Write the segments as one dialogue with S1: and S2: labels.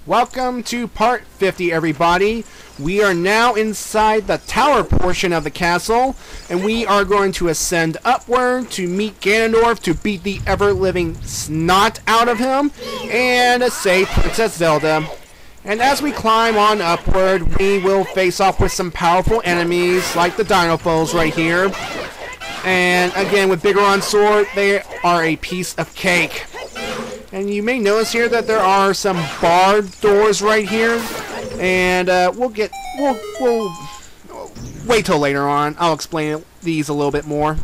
S1: Welcome to part 50, everybody. We are now inside the tower portion of the castle, and we are going to ascend upward to meet Ganondorf to beat the ever-living snot out of him and save Princess Zelda. And as we climb on upward, we will face off with some powerful enemies like the Dino Foes right here. And again, with Bigoron's sword, they are a piece of cake. And you may notice here that there are some barred doors right here, and we'll wait till later on. I'll explain these a little bit more.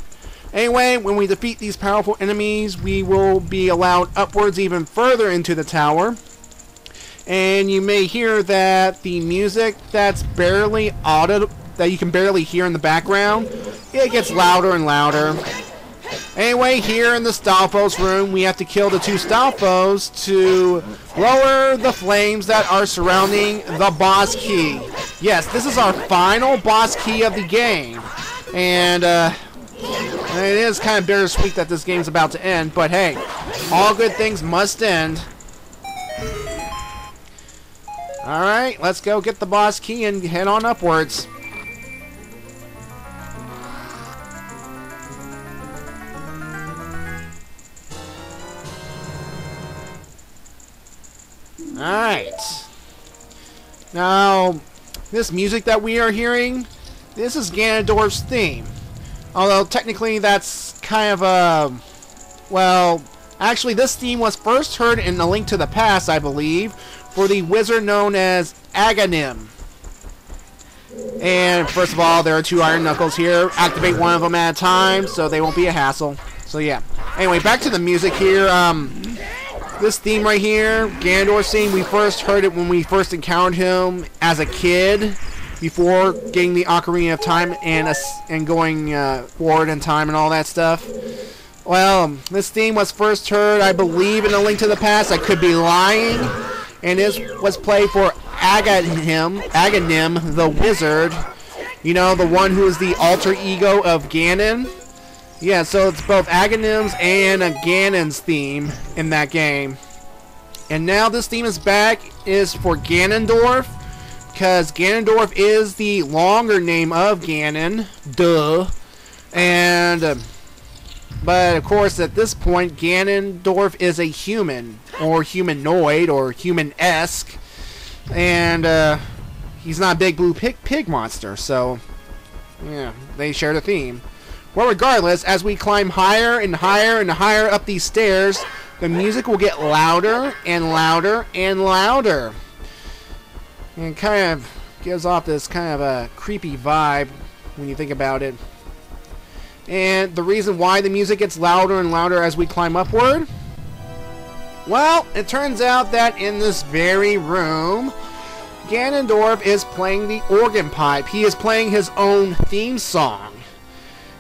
S1: Anyway, when we defeat these powerful enemies, we will be allowed upwards even further into the tower. And you may hear that the music that's barely audible, that you can barely hear in the background, it gets louder and louder. Anyway, here in the Stalfos room, we have to kill the two Stalfos to lower the flames that are surrounding the boss key. Yes, this is our final boss key of the game. And it is kind of bittersweet that this game's about to end, but hey, all good things must end. Alright, let's go get the boss key and head on upwards. Alright. Now, this music that we are hearing, this is Ganondorf's theme. Although, technically, that's kind of a... Well, actually, this theme was first heard in A Link to the Past, I believe, for the wizard known as Aghanim. And, first of all, there are two Iron Knuckles here. Activate one of them at a time, so they won't be a hassle. So, yeah. Anyway, back to the music here. This theme right here, Ganondorf's theme, we first heard it when we first encountered him as a kid, before getting the Ocarina of Time and going forward in time and all that stuff. Well, this theme was first heard, I believe, in A Link to the Past. I could be lying. And this was played for Aghanim the wizard. You know, the one who is the alter ego of Ganon. Yeah, so it's both Aghanim's and Ganon's theme in that game. And now this theme is back, is for Ganondorf, because Ganondorf is the longer name of Ganon, duh. And, but of course at this point, Ganondorf is a human, or humanoid, or human-esque. And he's not a big blue pig monster, so yeah, they share the theme. Well, regardless, as we climb higher and higher and higher up these stairs, the music will get louder and louder and louder. And it kind of gives off this kind of a creepy vibe when you think about it. And the reason why the music gets louder and louder as we climb upward? Well, it turns out that in this very room, Ganondorf is playing the organ pipe. He is playing his own theme song.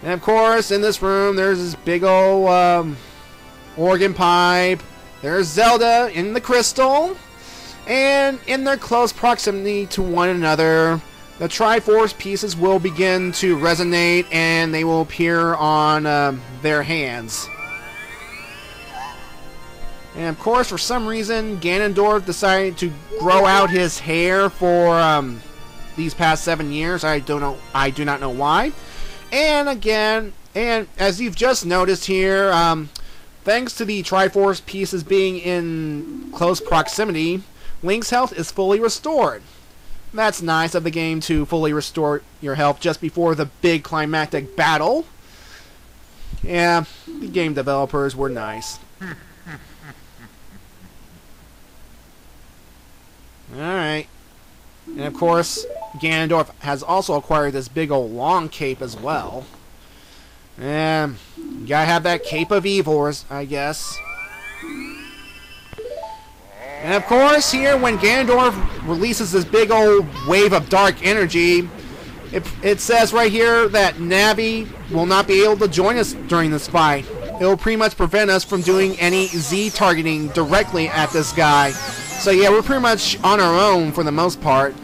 S1: And of course, in this room, there's this big old organ pipe. There's Zelda in the crystal. And in their close proximity to one another, the Triforce pieces will begin to resonate and they will appear on their hands. And of course, for some reason, Ganondorf decided to grow out his hair for these past 7 years. I do not know why. And again, and as you've just noticed here, thanks to the Triforce pieces being in close proximity, Link's health is fully restored. That's nice of the game to fully restore your health just before the big climactic battle. Yeah, the game developers were nice. Alright. And of course, Ganondorf has also acquired this big old long cape as well. And you gotta have that cape of evil, I guess. And of course, here when Ganondorf releases this big old wave of dark energy, it says right here that Navi will not be able to join us during this fight. It will pretty much prevent us from doing any Z targeting directly at this guy. So yeah, we're pretty much on our own for the most part.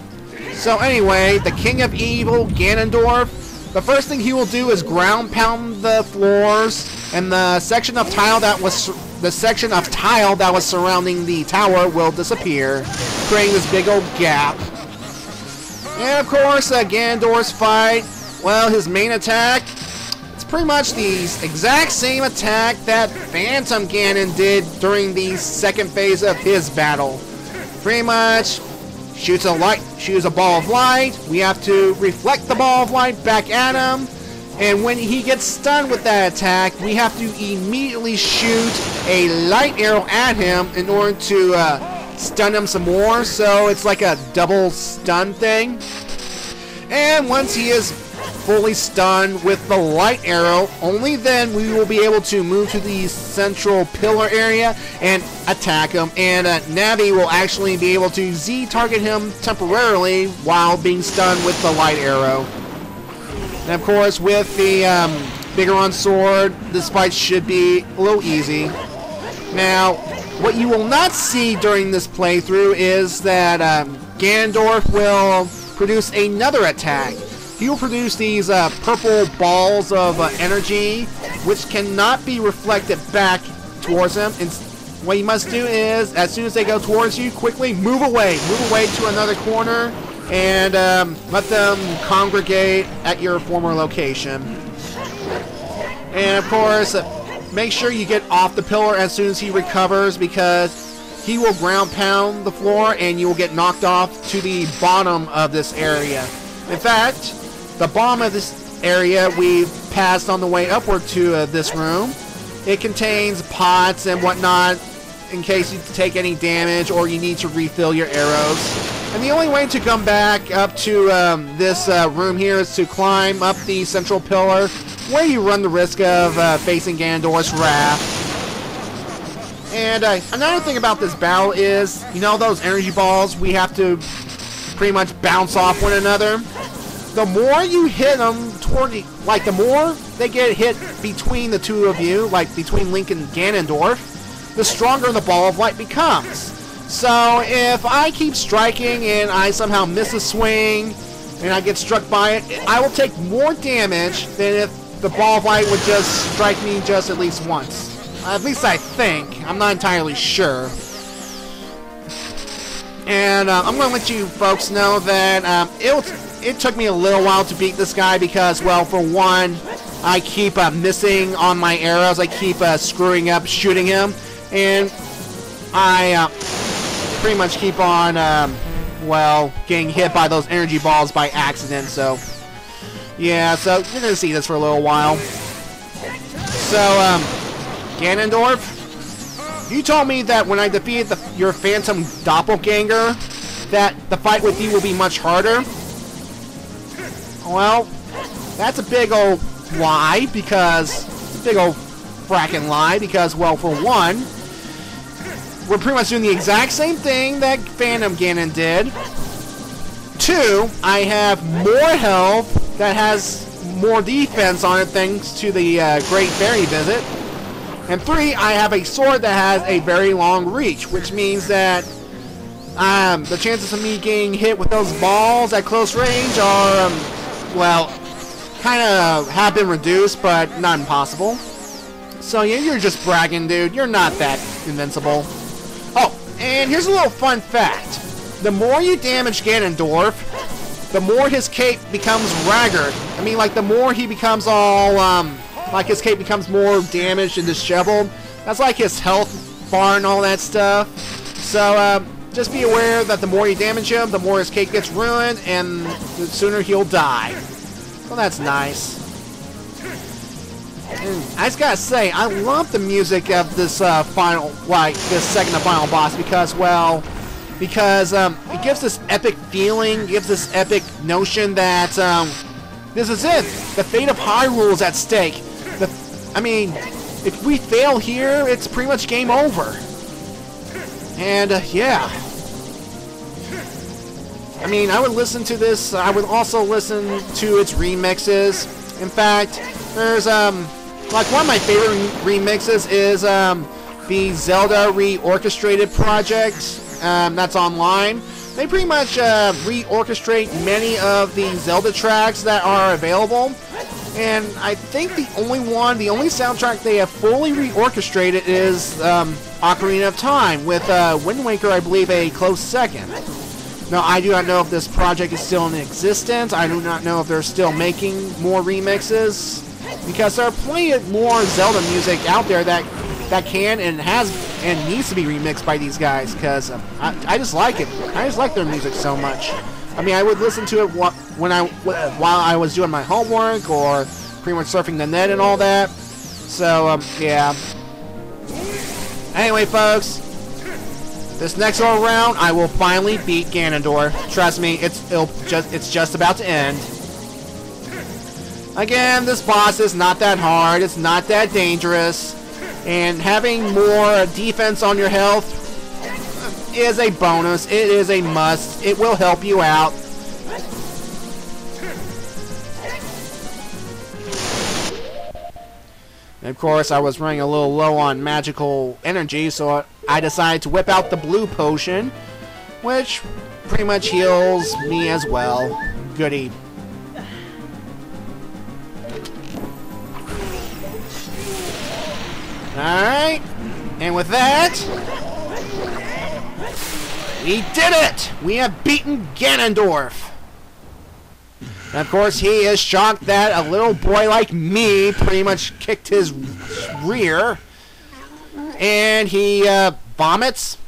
S1: So anyway, the King of Evil, Ganondorf, the first thing he will do is ground pound the floors and the section of tile that was the section of tile that was surrounding the tower will disappear, creating this big old gap. And of course, Ganondorf's fight, well, his main attack, it's pretty much the exact same attack that Phantom Ganon did during the second phase of his battle. Pretty much shoots a ball of light. We have to reflect the ball of light back at him. And when he gets stunned with that attack, we have to immediately shoot a light arrow at him in order to stun him some more. So it's like a double stun thing. And once he is fully stunned with the light arrow, only then we will be able to move to the central pillar area and attack him. And Navi will actually be able to Z-target him temporarily while being stunned with the light arrow. And of course, with the Bigoron sword, this fight should be a little easy. Now, what you will not see during this playthrough is that Ganondorf will produce another attack. He will produce these purple balls of energy, which cannot be reflected back towards him. And what you must do is, as soon as they go towards you, quickly move away to another corner, and let them congregate at your former location. And of course, make sure you get off the pillar as soon as he recovers, because he will ground pound the floor and you will get knocked off to the bottom of this area. In fact, the bottom of this area we passed on the way upward to this room. It contains pots and whatnot in case you take any damage or you need to refill your arrows. And the only way to come back up to this room here is to climb up the central pillar, where you run the risk of facing Ganondorf's wrath. And another thing about this battle is, you know those energy balls we have to pretty much bounce off one another? The more you hit them the more they get hit between the two of you, like between Link and Ganondorf, the stronger the ball of light becomes. So if I keep striking and I somehow miss a swing and I get struck by it, I will take more damage than if the ball of light would just strike me just at least once. At least I think. I'm not entirely sure. And I'm going to let you folks know that it took me a little while to beat this guy because, well, for one, I keep missing on my arrows. I keep screwing up shooting him. And I pretty much keep on, well, getting hit by those energy balls by accident. So, yeah, so you're going to see this for a little while. So, Ganondorf, you told me that when I defeated your phantom doppelganger, that the fight with you will be much harder. Well, that's a big old lie, because it's a big old frackin' lie, because, well, for one, we're pretty much doing the exact same thing that Phantom Ganon did. Two, I have more health that has more defense on it thanks to the Great Fairy Visit. And three, I have a sword that has a very long reach, which means that the chances of me getting hit with those balls at close range are, well, kind of have been reduced, but not impossible. So yeah, you're just bragging, dude. You're not that invincible. Oh, and here's a little fun fact. The more you damage Ganondorf, the more his cape becomes ragged. I mean, like, the more he becomes all, like his cape becomes more damaged and disheveled. That's like his health bar and all that stuff. So, just be aware that the more you damage him, the more his cape gets ruined, and the sooner he'll die. Well, that's nice. And I just gotta say, I love the music of this this second to final boss because, well, it gives this epic feeling, gives this epic notion that this is it. The fate of Hyrule is at stake. I mean, if we fail here, it's pretty much game over. And yeah. I mean, I would listen to this. I would also listen to its remixes. In fact, there's like one of my favorite remixes is the Zelda Reorchestrated project. That's online. They pretty much reorchestrate many of the Zelda tracks that are available. And I think the only soundtrack they have fully reorchestrated is Ocarina of Time, with Wind Waker, I believe, a close second. Now, I do not know if this project is still in existence. I do not know if they're still making more remixes, because there are plenty of more Zelda music out there that can and has and needs to be remixed by these guys, because I just like it. I just like their music so much. I mean, I would listen to it while I was doing my homework or pretty much surfing the net and all that. So, yeah. Anyway, folks, this next go around, I will finally beat Ganondorf. Trust me, it's just about to end. Again, this boss is not that hard. It's not that dangerous. And having more defense on your health is a bonus. It is a must. It will help you out. And of course, I was running a little low on magical energy, so I decided to whip out the blue potion, which pretty much heals me as well. Goody. Alright, and with that, we did it! We have beaten Ganondorf! And of course, he is shocked that a little boy like me pretty much kicked his rear. And he vomits.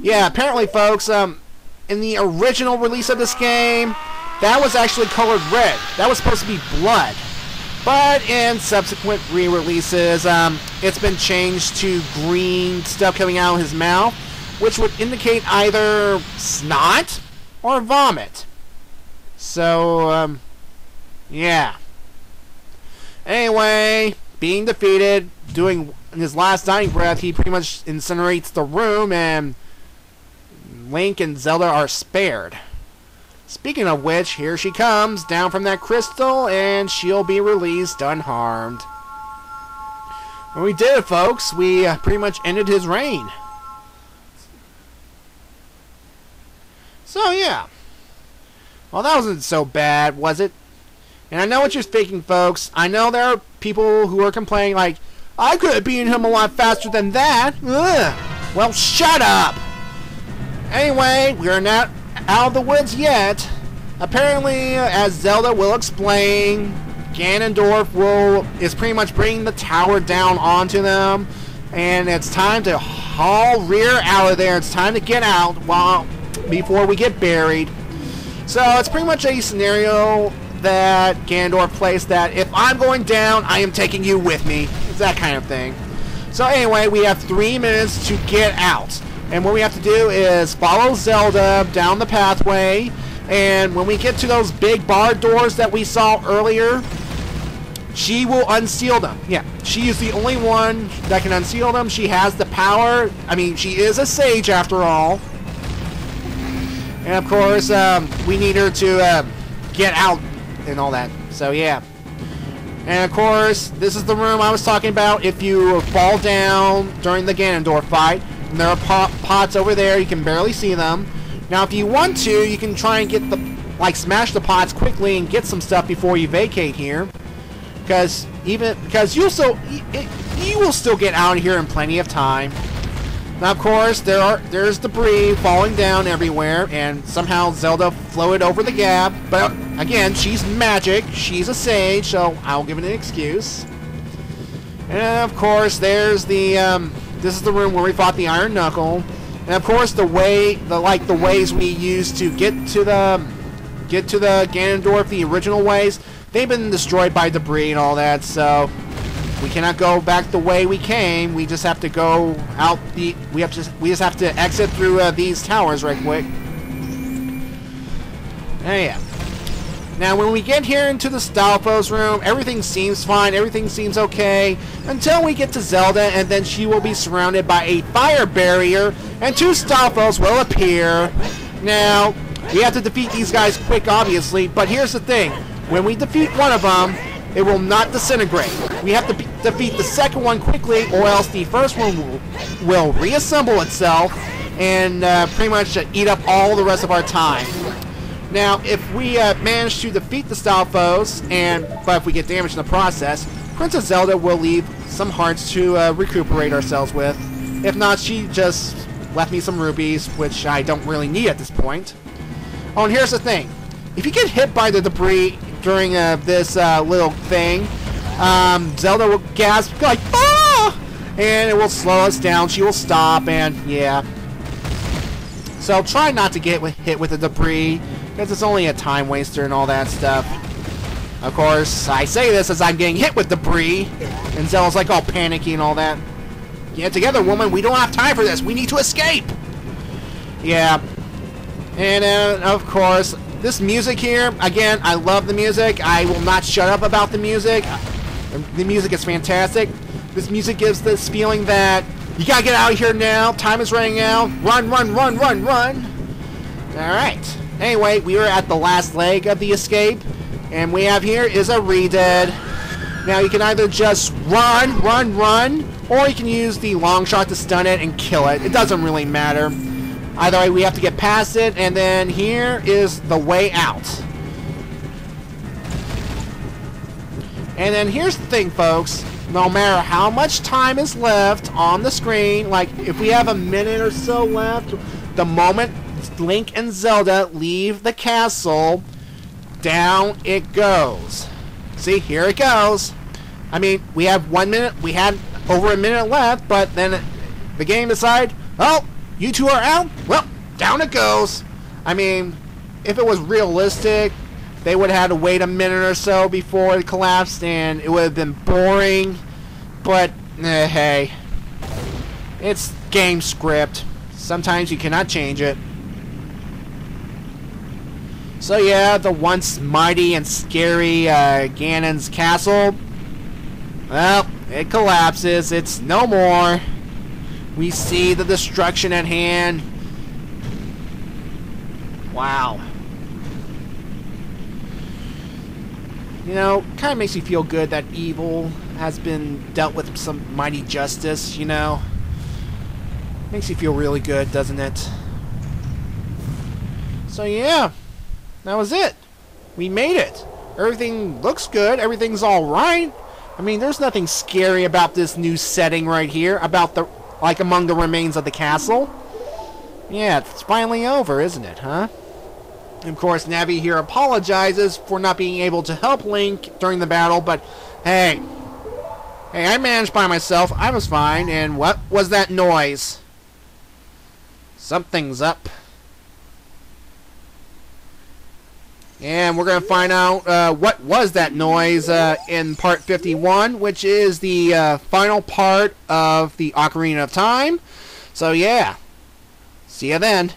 S1: Yeah, apparently, folks, in the original release of this game, that was actually colored red. That was supposed to be blood. But in subsequent re-releases, it's been changed to green stuff coming out of his mouth, which would indicate either snot or vomit. So, yeah. Anyway, being defeated, doing his last dying breath, he pretty much incinerates the room, and Link and Zelda are spared. Speaking of which, here she comes, down from that crystal, and she'll be released unharmed. When we did it, folks, we pretty much ended his reign. So, yeah. Well, that wasn't so bad, was it? And I know what you're thinking, folks. I know there are people who are complaining like, I could have beaten him a lot faster than that. Ugh. Well, shut up! Anyway, we're not out of the woods yet. Apparently, as Zelda will explain, Ganondorf is pretty much bringing the tower down onto them, and it's time to haul rear out of there. It's time to get out before we get buried. So it's pretty much a scenario that Ganondorf plays, that if I'm going down, I am taking you with me. It's that kind of thing. So anyway, we have 3 minutes to get out. And what we have to do is follow Zelda down the pathway, and when we get to those big barred doors that we saw earlier, she will unseal them. Yeah, she is the only one that can unseal them. She has the power. I mean, she is a sage after all. And of course, we need her to get out and all that. So yeah. And of course, this is the room I was talking about. If you fall down during the Ganondorf fight, and there are pots over there, you can barely see them. Now, if you want to, you can try and get smash the pots quickly and get some stuff before you vacate here. Because you will still get out of here in plenty of time. Now, of course, there's debris falling down everywhere, and somehow Zelda floated over the gap. But again, she's magic. She's a sage, so I'll give it an excuse. And of course, there's the this is the room where we fought the Iron Knuckle. And of course, the ways we used to get to the Ganondorf, the original ways, they've been destroyed by debris and all that. So we cannot go back the way we came. We just have to go out we just have to exit through these towers right quick. Yeah. Now, when we get here into the Stalfos room, everything seems fine, everything seems okay, until we get to Zelda, and then she will be surrounded by a fire barrier, and 2 Stalfos will appear. Now, we have to defeat these guys quick, obviously, but here's the thing. When we defeat one of them, it will not disintegrate. We have to defeat the second one quickly, or else the first one will reassemble itself and pretty much eat up all the rest of our time. Now, if we manage to defeat the style foes, but if we get damaged in the process, Princess Zelda will leave some hearts to recuperate ourselves with. If not, she just left me some rupees, which I don't really need at this point. Oh, and here's the thing. If you get hit by the debris during this little thing, Zelda will gasp like, "Ah!" and it will slow us down. She will stop, and yeah. So try not to get hit with the debris, because it's only a time waster and all that stuff. Of course, I say this as I'm getting hit with debris, and Zelda's like all panicky and all that. Get together, woman. We don't have time for this. We need to escape. Yeah. And of course, this music here, again, I love the music. I will not shut up about the music. The music is fantastic. This music gives this feeling that you gotta get out of here now. Time is running out. Run, run, run, run, run. Alright. Anyway, we are at the last leg of the escape. And we have here is a re-dead. Now you can either just run, run, run, or you can use the long shot to stun it and kill it. It doesn't really matter. Either way, we have to get past it, and then here is the way out. And then here's the thing, folks. No matter how much time is left on the screen, like if we have a minute or so left, the moment Link and Zelda leave the castle, down it goes. See, here it goes. I mean, we have 1 minute, we had over a minute left, but then the game decided, oh, you two are out? Well, down it goes. I mean, if it was realistic, they would have had to wait a minute or so before it collapsed, and it would have been boring. But, hey. It's game script. Sometimes you cannot change it. So yeah, the once mighty and scary Ganon's castle, well, it collapses. It's no more. We see the destruction at hand. Wow. You know, kind of makes you feel good that evil has been dealt with some mighty justice, you know. Makes you feel really good, doesn't it? So yeah, that was it. We made it. Everything looks good. Everything's alright. I mean, there's nothing scary about this new setting right here, about the, like, among the remains of the castle. Yeah, it's finally over, isn't it, huh? Of course, Navi here apologizes for not being able to help Link during the battle, but hey, I managed by myself. I was fine, and what was that noise? Something's up. And we're going to find out what was that noise in part 51, which is the final part of the Ocarina of Time. So yeah, see you then.